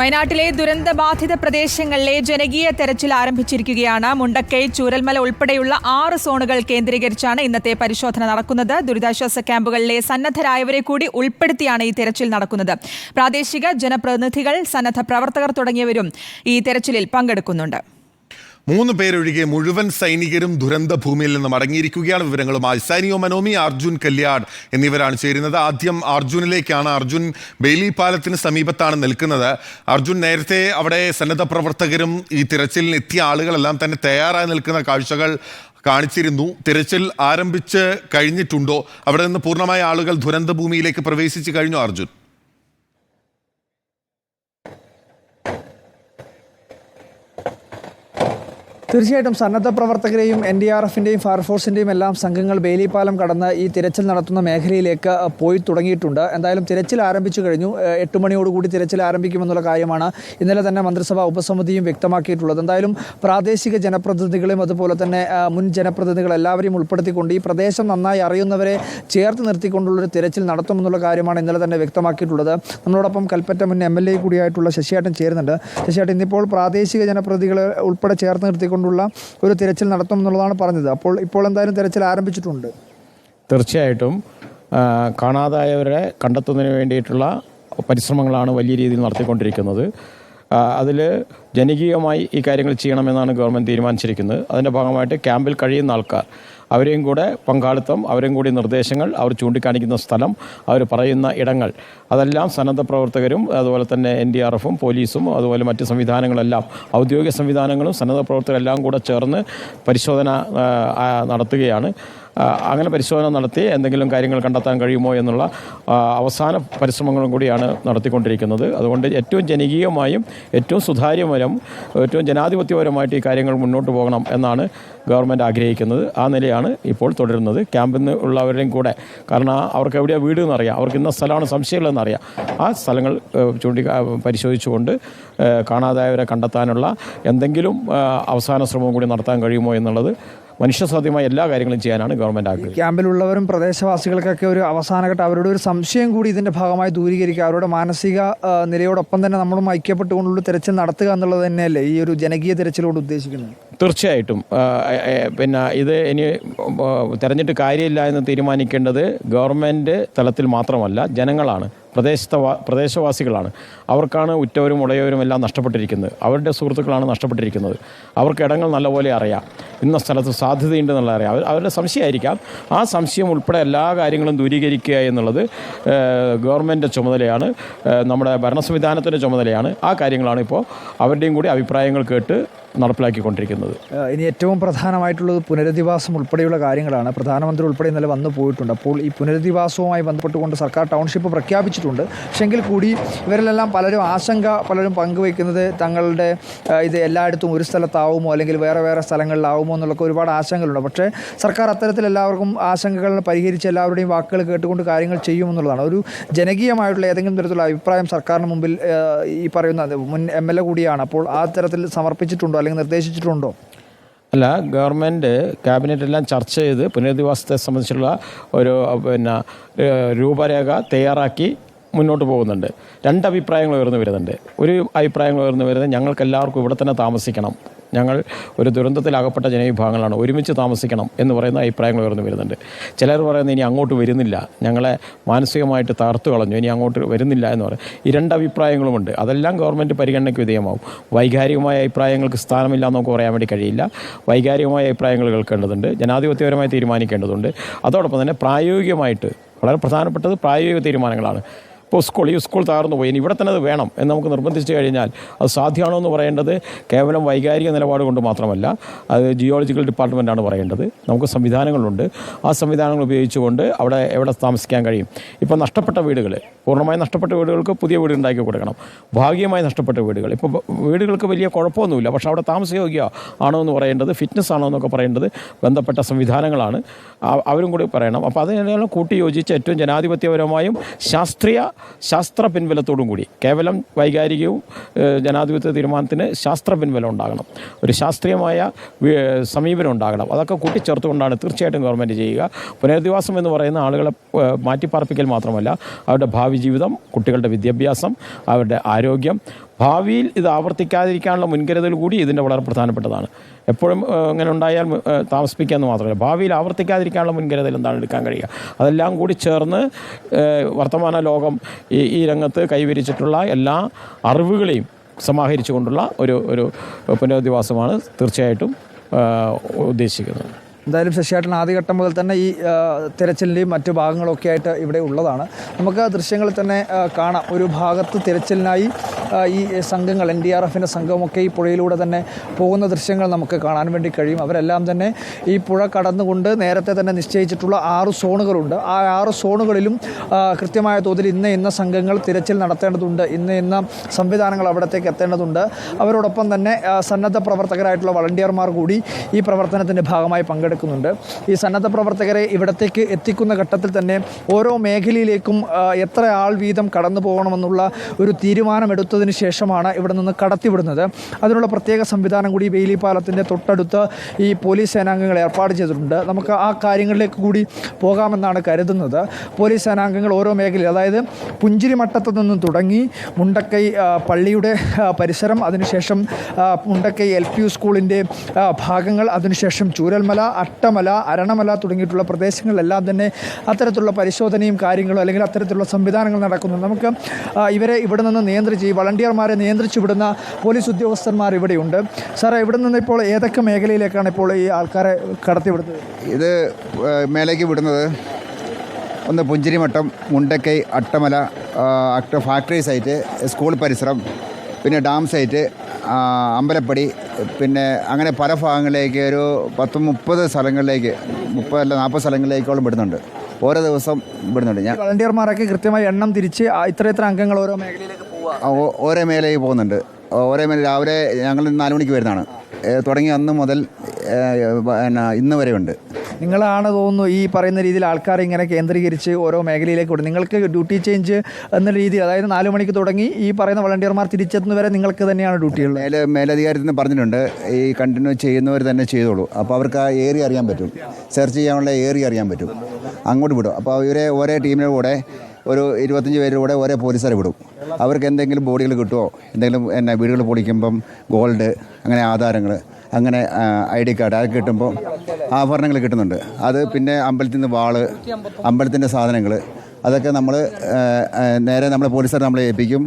വയനാട്ടിലെ ദുരന്തബാധിത പ്രദേശങ്ങളിലെ ജനകീയ തെരച്ചിൽ ആരംഭിച്ചിരിക്കുകയാണ്. മുണ്ടക്കൈ, ചൂരൽമല ഉൾപ്പെടെയുള്ള 6 സോണുകൾ കേന്ദ്രീകരിച്ചാണ് ഇന്നത്തെ പരിശോധന നടക്കുന്നത്. ദുരിതാശ്വാസ ക്യാമ്പുകളിലെ സന്നദ്ധരായവരെ കൂടി ഉൾപ്പെടുത്തിയാണ് ഈ തെരച്ചിൽ നടക്കുന്നത്. പ്രാദേശിക ജനപ്രതിനിധികൾ, സന്നദ്ധ പ്രവർത്തകർ തുടങ്ങിയവരും ഈ തെരച്ചിലിൽ പങ്കെടുക്കുന്നുണ്ട്. 3 പേരൊഴികെ മുഴുവൻ സൈനികരും ദുരന്ത ഭൂമിയിൽ നിന്ന് മടങ്ങിയിരിക്കുകയാണ്. വിവരങ്ങളുമായി സൈനിയോ മനോമി, അർജുൻ കല്യാട് എന്നിവരാണ് ചേരുന്നത്. ആദ്യം അർജുനിലേക്കാണ്. അർജുൻ ബെയിലി പാലത്തിന് സമീപത്താണ് നിൽക്കുന്നത്. അർജുൻ, നേരത്തെ അവിടെ സന്നദ്ധ പ്രവർത്തകരും ഈ തിരച്ചിലിന് എത്തിയ ആളുകളെല്ലാം തന്നെ തയ്യാറായി നിൽക്കുന്ന കാഴ്ചകൾ കാണിച്ചിരുന്നു. തിരച്ചിൽ ആരംഭിച്ച് കഴിഞ്ഞിട്ടുണ്ടോ? അവിടെ നിന്ന് പൂർണ്ണമായ ആളുകൾ ദുരന്ത ഭൂമിയിലേക്ക് പ്രവേശിച്ചു കഴിഞ്ഞു അർജുൻ? തീർച്ചയായിട്ടും സന്നദ്ധ പ്രവർത്തകരെയും NDRFിൻ്റെയും ഫയർഫോഴ്സിൻ്റെയും എല്ലാം സംഘങ്ങൾ ബെയിലിപ്പാലം കടന്ന് ഈ തിരച്ചിൽ നടത്തുന്ന മേഖലയിലേക്ക് പോയി തുടങ്ങിയിട്ടുണ്ട്. എന്തായാലും തിരച്ചിൽ ആരംഭിച്ചു കഴിഞ്ഞു. 8 മണിയോടുകൂടി തിരച്ചിൽ ആരംഭിക്കുമെന്നുള്ള കാര്യമാണ് ഇന്നലെ തന്നെ മന്ത്രിസഭാ ഉപസമിതിയും വ്യക്തമാക്കിയിട്ടുള്ളത്. എന്തായാലും പ്രാദേശിക ജനപ്രതിനിധികളെയും അതുപോലെ തന്നെ മുൻ ജനപ്രതിനിധികൾ എല്ലാവരെയും ഉൾപ്പെടുത്തിക്കൊണ്ട് ഈ പ്രദേശം നന്നായി അറിയുന്നവരെ ചേർത്ത് നിർത്തിക്കൊണ്ടുള്ളൊരു തിരച്ചിൽ നടത്തുമെന്നുള്ള കാര്യമാണ് ഇന്നലെ തന്നെ വ്യക്തമാക്കിയിട്ടുള്ളത്. നമ്മളോടൊപ്പം കൽപ്പറ്റ മുൻ MLA കൂടിയായിട്ടുള്ള ശശിയേട്ടൻ ചേരുന്നുണ്ട്. ശശിയേട്ടൻ, ഇന്നിപ്പോൾ പ്രാദേശിക ജനപ്രതിനിധികളെ ഉൾപ്പെടെ ചേർത്ത് നിർത്തിക്കൊണ്ട് ഒരു തിരച്ചിൽ നടത്തുമെന്നുള്ളതാണ് പറഞ്ഞത്. ഇപ്പോൾ എന്തായാലും തിരച്ചിൽ ആരംഭിച്ചിട്ടുണ്ട്. തീർച്ചയായിട്ടും കാണാതായവരെ കണ്ടെത്തുന്നതിന് വേണ്ടിയിട്ടുള്ള പരിശ്രമങ്ങളാണ് വലിയ രീതിയിൽ നടത്തിക്കൊണ്ടിരിക്കുന്നത്. അതിൽ ജനകീയമായി ഈ കാര്യങ്ങൾ ചെയ്യണമെന്നാണ് ഗവൺമെൻറ് തീരുമാനിച്ചിരിക്കുന്നത്. അതിൻ്റെ ഭാഗമായിട്ട് ക്യാമ്പിൽ കഴിയുന്ന ആൾക്കാർ അവരെയും കൂടെ പങ്കാളിത്തം, അവരെയും കൂടി നിർദ്ദേശങ്ങൾ, അവർ ചൂണ്ടിക്കാണിക്കുന്ന സ്ഥലം, അവർ പറയുന്ന ഇടങ്ങൾ, അതെല്ലാം സന്നദ്ധ പ്രവർത്തകരും അതുപോലെ തന്നെ NDRFും പോലീസും അതുപോലെ മറ്റ് സംവിധാനങ്ങളെല്ലാം, ഔദ്യോഗിക സംവിധാനങ്ങളും സന്നദ്ധ പ്രവർത്തകരെല്ലാം കൂടെ ചേർന്ന് പരിശോധന നടത്തുകയാണ്. അങ്ങനെ പരിശോധന നടത്തി എന്തെങ്കിലും കാര്യങ്ങൾ കണ്ടെത്താൻ കഴിയുമോ എന്നുള്ള അവസാന പരിശ്രമങ്ങളും കൂടിയാണ് നടത്തിക്കൊണ്ടിരിക്കുന്നത്. അതുകൊണ്ട് ഏറ്റവും ജനകീയമായും ഏറ്റവും സുതാര്യപരം, ഏറ്റവും ജനാധിപത്യപരമായിട്ട് ഈ കാര്യങ്ങൾ മുന്നോട്ട് പോകണം എന്നാണ് ഗവൺമെൻറ് ആഗ്രഹിക്കുന്നത്. ആ നിലയാണ് ഇപ്പോൾ തുടരുന്നത്. ക്യാമ്പിൽ നിന്ന് ഉള്ളവരുടെയും കൂടെ, കാരണം അവർക്ക് എവിടെയാണ് വീട് എന്നറിയാം, അവർക്ക് ഇന്ന സ്ഥലമാണ് സംശയമുള്ളതെന്നറിയാം. ആ സ്ഥലങ്ങൾ പരിശോധിച്ചുകൊണ്ട് കാണാതായവരെ കണ്ടെത്താനുള്ള എന്തെങ്കിലും അവസാന ശ്രമവും കൂടി നടത്താൻ കഴിയുമോ എന്നുള്ളത് മനുഷ്യസാധ്യമായ എല്ലാ കാര്യങ്ങളും ചെയ്യാനാണ് ഗവൺമെൻറ് ആഗ്രഹിക്കുന്നത്. ക്യാമ്പിലുള്ളവരും പ്രദേശവാസികൾക്കൊക്കെ ഒരു അവസാനഘട്ടം അവരുടെ ഒരു സംശയം കൂടി ഇതിൻ്റെ ഭാഗമായി ദൂരീകരിക്കുക, അവരുടെ മാനസിക നിലയോടൊപ്പം തന്നെ നമ്മളും ഐക്യപ്പെട്ടുകൊണ്ടുള്ള തിരച്ചിൽ നടത്തുക എന്നുള്ളത് തന്നെയല്ലേ ഈ ഒരു ജനകീയ തിരച്ചിലോട് ഉദ്ദേശിക്കുന്നത്? തീർച്ചയായിട്ടും. പിന്നെ ഇത് ഇനി തിരഞ്ഞിട്ട് കാര്യമില്ല എന്ന് തീരുമാനിക്കേണ്ടത് ഗവൺമെൻറ് തലത്തിൽ മാത്രമല്ല, ജനങ്ങളാണ്, പ്രദേശവാസികളാണ്. അവർക്കാണ് ഉറ്റവരും ഉടയവരും എല്ലാം നഷ്ടപ്പെട്ടിരിക്കുന്നത്. അവരുടെ സുഹൃത്തുക്കളാണ് നഷ്ടപ്പെട്ടിരിക്കുന്നത്. അവർക്ക് ഇടങ്ങൾ നല്ലപോലെ അറിയാം, ഇന്ന സ്ഥലത്ത് സാധ്യതയുണ്ടെന്നുള്ള അറിയാം. അവരുടെ സംശയമായിരിക്കാം. ആ സംശയം ഉൾപ്പെടെ എല്ലാ കാര്യങ്ങളും ദൂരീകരിക്കുക എന്നുള്ളത് ഗവൺമെൻറ് ചുമതലയാണ്, നമ്മുടെ ഭരണ സംവിധാനത്തിൻ്റെ ചുമതലയാണ്. ആ കാര്യങ്ങളാണ് ഇപ്പോൾ അവരുടെയും കൂടി അഭിപ്രായങ്ങൾ കേട്ട് നടപ്പിലാക്കിക്കൊണ്ടിരിക്കുന്നത്. ഇനി ഏറ്റവും പ്രധാനമായിട്ടുള്ളത് പുനരധിവാസം ഉൾപ്പെടെയുള്ള കാര്യങ്ങളാണ്. പ്രധാനമന്ത്രി ഉൾപ്പെടെ ഇന്നലെ വന്നു പോയിട്ടുണ്ട്. അപ്പോൾ ഈ പുനരധിവാസവുമായി ബന്ധപ്പെട്ടുകൊണ്ട് സർക്കാർ ടൗൺഷിപ്പ് പ്രഖ്യാപിച്ചിട്ടുണ്ട്. പക്ഷെങ്കിൽ കൂടി ഇവരിലെല്ലാം പലരും പങ്കുവയ്ക്കുന്നത് തങ്ങളുടെ ഇത് എല്ലായിടത്തും ഒരു സ്ഥലത്താവുമോ അല്ലെങ്കിൽ വേറെ സ്ഥലങ്ങളിലാവുമോ എന്നുള്ള ഒരുപാട് ആശങ്കകളുണ്ട്. പക്ഷേ സർക്കാർ അത്തരത്തിൽ എല്ലാവർക്കും ആശങ്കകൾ പരിഹരിച്ച് എല്ലാവരുടെയും വാക്കുകൾ കേട്ടുകൊണ്ട് കാര്യങ്ങൾ ചെയ്യുമെന്നുള്ളതാണ്. ഒരു ജനകീയമായിട്ടുള്ള ഏതെങ്കിലും തരത്തിലുള്ള അഭിപ്രായം സർക്കാരിന് മുമ്പിൽ ഈ പറയുന്ന മുൻ MLA കൂടിയാണ്. അപ്പോൾ ആ തരത്തിൽ സമർപ്പിച്ചിട്ടുണ്ടോ അല്ലെങ്കിൽ നിർദ്ദേശിച്ചിട്ടുണ്ടോ? അല്ല, ഗവൺമെൻറ് ക്യാബിനറ്റെല്ലാം ചർച്ച ചെയ്ത് പുനരധിവാസത്തെ സംബന്ധിച്ചുള്ള ഒരു രൂപരേഖ തയ്യാറാക്കി മുന്നോട്ട് പോകുന്നുണ്ട്. 2 അഭിപ്രായങ്ങൾ ഉയർന്നു വരുന്നുണ്ട്. ഒരു അഭിപ്രായങ്ങൾ ഉയർന്നു വരുന്നത് ഞങ്ങൾക്കെല്ലാവർക്കും ഇവിടെ തന്നെ താമസിക്കണം, ഞങ്ങൾ ഒരു ദുരന്തത്തിലകപ്പെട്ട ജനവിഭാഗങ്ങളാണ്, ഒരുമിച്ച് താമസിക്കണം എന്ന് പറയുന്ന അഭിപ്രായങ്ങൾ ഉയർന്നു വരുന്നുണ്ട്. ചിലർ പറയുന്നത് ഇനി അങ്ങോട്ട് വരുന്നില്ല, ഞങ്ങളെ മാനസികമായിട്ട് തകർത്തു കളഞ്ഞു, ഇനി അങ്ങോട്ട് വരുന്നില്ല എന്ന് പറയും. ഈ 2 അഭിപ്രായങ്ങളുമുണ്ട്. അതെല്ലാം ഗവൺമെൻറ് പരിഗണനയ്ക്ക് വിധേയമാവും. വൈകാരികമായ അഭിപ്രായങ്ങൾക്ക് സ്ഥാനമില്ല എന്ന് നമുക്ക് പറയാൻ വേണ്ടി കഴിയില്ല. വൈകാരികമായ അഭിപ്രായങ്ങൾ കേൾക്കേണ്ടതുണ്ട്, ജനാധിപത്യപരമായി തീരുമാനിക്കേണ്ടതുണ്ട്. അതോടൊപ്പം തന്നെ പ്രായോഗികമായിട്ട് വളരെ പ്രധാനപ്പെട്ടത് പ്രായോഗിക തീരുമാനങ്ങളാണ്. ഇപ്പോൾ സ്കൂൾ തകർന്നു പോയി, ഇനി ഇവിടെ തന്നെ അത് വേണം എന്ന് നമുക്ക് നിർബന്ധിച്ചു കഴിഞ്ഞാൽ അത് സാധ്യമാണോ എന്ന് പറയേണ്ടത് കേവലം വൈകാരിക നിലപാട് കൊണ്ട് മാത്രമല്ല, അത് ജിയോളജിക്കൽ ഡിപ്പാർട്ട്മെൻറ്റാണ് പറയേണ്ടത്. നമുക്ക് സംവിധാനങ്ങളുണ്ട്. ആ സംവിധാനങ്ങൾ ഉപയോഗിച്ചുകൊണ്ട് അവിടെ എവിടെ താമസിക്കാൻ കഴിയും. ഇപ്പോൾ നഷ്ടപ്പെട്ട വീടുകൾ, പൂർണ്ണമായി നഷ്ടപ്പെട്ട വീടുകൾക്ക് പുതിയ വീട് ഉണ്ടാക്കി കൊടുക്കണം. ഭാഗികമായി നഷ്ടപ്പെട്ട വീടുകൾ, ഇപ്പോൾ വീടുകൾക്ക് വലിയ കുഴപ്പമൊന്നുമില്ല, പക്ഷേ അവിടെ താമസയോഗ്യ ആണോ എന്ന് പറയേണ്ടത്, ഫിറ്റ്നസ് ആണോ എന്നൊക്കെ പറയേണ്ടത് ബന്ധപ്പെട്ട സംവിധാനങ്ങളാണ്. അവരും കൂടി പറയണം. അപ്പോൾ അതിനെല്ലാം കൂട്ടി യോജിച്ച് ഏറ്റവും ജനാധിപത്യപരമായും ശാസ്ത്ര പിൻബലത്തോടും കൂടി, കേവലം വൈകാരികവും ജനാധിപത്യ തീരുമാനത്തിന് ശാസ്ത്ര പിൻബലം ഉണ്ടാകണം, ഒരു ശാസ്ത്രീയമായ സമീപനം ഉണ്ടാകണം. അതൊക്കെ കൂട്ടിച്ചേർത്തുകൊണ്ടാണ് തീർച്ചയായിട്ടും ഗവൺമെൻറ് ചെയ്യുക. പുനരധിവാസം എന്ന് പറയുന്ന ആളുകളെ മാറ്റിപ്പാർപ്പിക്കൽ മാത്രമല്ല, അവരുടെ ഭാവി ജീവിതം, കുട്ടികളുടെ വിദ്യാഭ്യാസം, അവരുടെ ആരോഗ്യം, ഭാവിയിൽ ഇത് ആവർത്തിക്കാതിരിക്കാനുള്ള മുൻകരുതൽ കൂടി ഇതിൻ്റെ വളരെ പ്രധാനപ്പെട്ടതാണ്. എപ്പോഴും ഇങ്ങനെ ഉണ്ടായാൽ താമസിപ്പിക്കാമെന്ന് മാത്രമല്ല, ഭാവിയിൽ ആവർത്തിക്കാതിരിക്കാനുള്ള മുൻകരുതൽ എന്താണ് എടുക്കാൻ കഴിയുക. അതെല്ലാം കൂടി ചേർന്ന് വർത്തമാന ലോകം ഈ രംഗത്ത് കൈവരിച്ചിട്ടുള്ള എല്ലാ അറിവുകളെയും സമാഹരിച്ചുകൊണ്ടുള്ള ഒരു പുനരധിവാസമാണ് തീർച്ചയായിട്ടും ഉദ്ദേശിക്കുന്നത്. എന്തായാലും ശശിയേട്ടൻ ആദ്യഘട്ടം മുതൽ തന്നെ ഈ തിരച്ചിലിൻ്റെയും മറ്റു ഭാഗങ്ങളൊക്കെ ആയിട്ട് ഇവിടെ ഉള്ളതാണ്. നമുക്ക് ദൃശ്യങ്ങളിൽ തന്നെ കാണാം, ഒരു ഭാഗത്ത് തിരച്ചിലിനായി ഈ സംഘങ്ങൾ NDRFൻ്റെ സംഘമൊക്കെ ഈ പുഴയിലൂടെ തന്നെ പോകുന്ന ദൃശ്യങ്ങൾ നമുക്ക് കാണാൻ വേണ്ടി കഴിയും. അവരെല്ലാം തന്നെ ഈ പുഴ കടന്നുകൊണ്ട് നേരത്തെ തന്നെ നിശ്ചയിച്ചിട്ടുള്ള 6 സോണുകളുണ്ട്. ആ 6 സോണുകളിലും കൃത്യമായ തോതിൽ ഇന്ന സംഘങ്ങൾ തിരച്ചിൽ നടത്തേണ്ടതുണ്ട്, ഇന്ന സംവിധാനങ്ങൾ അവിടത്തേക്ക് എത്തേണ്ടതുണ്ട്. അവരോടൊപ്പം തന്നെ സന്നദ്ധ പ്രവർത്തകരായിട്ടുള്ള വളണ്ടിയർമാർ കൂടി ഈ പ്രവർത്തനത്തിൻ്റെ ഭാഗമായി പങ്കെടുക്കുന്നുണ്ട്. ഈ സന്നദ്ധ പ്രവർത്തകരെ ഇവിടത്തേക്ക് എത്തിക്കുന്ന ഘട്ടത്തിൽ തന്നെ ഓരോ മേഖലയിലേക്കും എത്ര ആൾ വീതം കടന്നു പോകണമെന്നുള്ള ഒരു തീരുമാനമെടുത്തതിന് ശേഷമാണ് ഇവിടെ നിന്ന് കടത്തിവിടുന്നത്. അതിനുള്ള പ്രത്യേക സംവിധാനം കൂടി ബെയിലി പാലത്തിൻ്റെ തൊട്ടടുത്ത് ഈ പോലീസ് സേനാംഗങ്ങൾ ഏർപ്പാട് ചെയ്തിട്ടുണ്ട്. നമുക്ക് ആ കാര്യങ്ങളിലേക്ക് കൂടി പോകാമെന്നാണ് കരുതുന്നത്. പോലീസ് സേനാംഗങ്ങൾ ഓരോ മേഖലയിൽ, അതായത് പുഞ്ചിരിമട്ടത്ത് നിന്ന് തുടങ്ങി മുണ്ടക്കൈ പള്ളിയുടെ പരിസരം, അതിനുശേഷം മുണ്ടക്കൈ LP സ്കൂളിൻ്റെ ഭാഗങ്ങൾ, അതിനുശേഷം ചൂരൽമല, അട്ടമല, അരണമല തുടങ്ങിയിട്ടുള്ള പ്രദേശങ്ങളിലെല്ലാം തന്നെ അത്തരത്തിലുള്ള പരിശോധനയും കാര്യങ്ങളും അല്ലെങ്കിൽ അത്തരത്തിലുള്ള സംവിധാനങ്ങൾ നടക്കുന്നു. നമുക്ക് ഇവരെ ഇവിടെ നിന്ന് നിയന്ത്രിച്ച്, ഈ വളണ്ടിയർമാരെ നിയന്ത്രിച്ചു വിടുന്ന പോലീസ് ഉദ്യോഗസ്ഥന്മാർ ഇവിടെയുണ്ട്. സാറേ, ഇവിടെ നിന്ന് ഇപ്പോൾ ഏതൊക്കെ മേഖലയിലേക്കാണ് ഇപ്പോൾ ഈ ആൾക്കാരെ കടത്തിവിടുന്നത്? ഇത് മേലേക്ക് വിടുന്നത് ഒന്ന് Punchirimattam, Mundakkai, Attamala, factory site, school പരിസരം, പിന്നെ ഡാം സൈറ്റ്, അമ്പലപ്പടി, പിന്നെ അങ്ങനെ പല ഭാഗങ്ങളിലേക്ക് ഒരു 10-30 സ്ഥലങ്ങളിലേക്ക്, 30 അല്ല 40 സ്ഥലങ്ങളിലേക്കോളം വിടുന്നുണ്ട്. ഓരോ ദിവസം വിടുന്നുണ്ട്. ഞാൻ വളണ്ടിയർമാരൊക്കെ കൃത്യമായി എണ്ണം തിരിച്ച് ഇത്ര അംഗങ്ങൾ ഓരോ മേഖലയിലേക്ക് ഓരോ മേഖലയിൽ പോകുന്നുണ്ട്. ഓരോ മേഖല രാവിലെ ഞങ്ങൾ 4 മണിക്ക് വരുന്നതാണ്. തുടങ്ങി അന്ന് മുതൽ ഇന്ന് വരെ ഉണ്ട്. നിങ്ങളാണ് തോന്നുന്നു ഈ പറയുന്ന രീതിയിൽ ആൾക്കാരെ ഇങ്ങനെ കേന്ദ്രീകരിച്ച് ഓരോ മേഖലയിലേക്ക് വിടും. നിങ്ങൾക്ക് ഡ്യൂട്ടി ചേഞ്ച് എന്ന രീതിയിൽ, അതായത് 4 മണിക്ക് തുടങ്ങി ഈ പറയുന്ന വളണ്ടിയർമാർ തിരിച്ചെത്തുന്നവരെ നിങ്ങൾക്ക് തന്നെയാണ് ഡ്യൂട്ടികൾ? മേലധികാരത്തിൽ നിന്ന് പറഞ്ഞിട്ടുണ്ട്, ഈ കണ്ടിന്യൂ ചെയ്യുന്നവർ തന്നെ ചെയ്തോളൂ. അപ്പോൾ അവർക്ക് ആ ഏരിയ അറിയാൻ പറ്റും, സെർച്ച് ചെയ്യാനുള്ള ഏരിയ അറിയാൻ പറ്റും. അങ്ങോട്ട് വിടും. അപ്പോൾ ഇവരെ ഒരേ ടീമിൻ്റെ കൂടെ ഒരു 25 പേരുടെ കൂടെ ഒരേ പോലീസുകാരെ വിടും. അവർക്ക് എന്തെങ്കിലും ബോഡികൾ കിട്ടുമോ, എന്തെങ്കിലും വീടുകൾ പൊളിക്കുമ്പം ഗോൾഡ്, അങ്ങനെ ആധാരങ്ങൾ, അങ്ങനെ ID കാർഡ് അതൊക്കെ കിട്ടുമ്പോൾ ആഭരണങ്ങൾ കിട്ടുന്നുണ്ട്. അത് പിന്നെ അമ്പലത്തിൽ നിന്ന് വാള്, അമ്പലത്തിൻ്റെ സാധനങ്ങൾ, അതൊക്കെ നമ്മൾ നേരെ നമ്മളെ പോലീസുകാർ നമ്മളെ ഏൽപ്പിക്കും.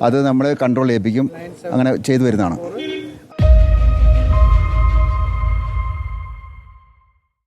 അത് നമ്മൾ കൺട്രോൾ ഏൽപ്പിക്കും. അങ്ങനെ ചെയ്തു വരുന്നതാണ്.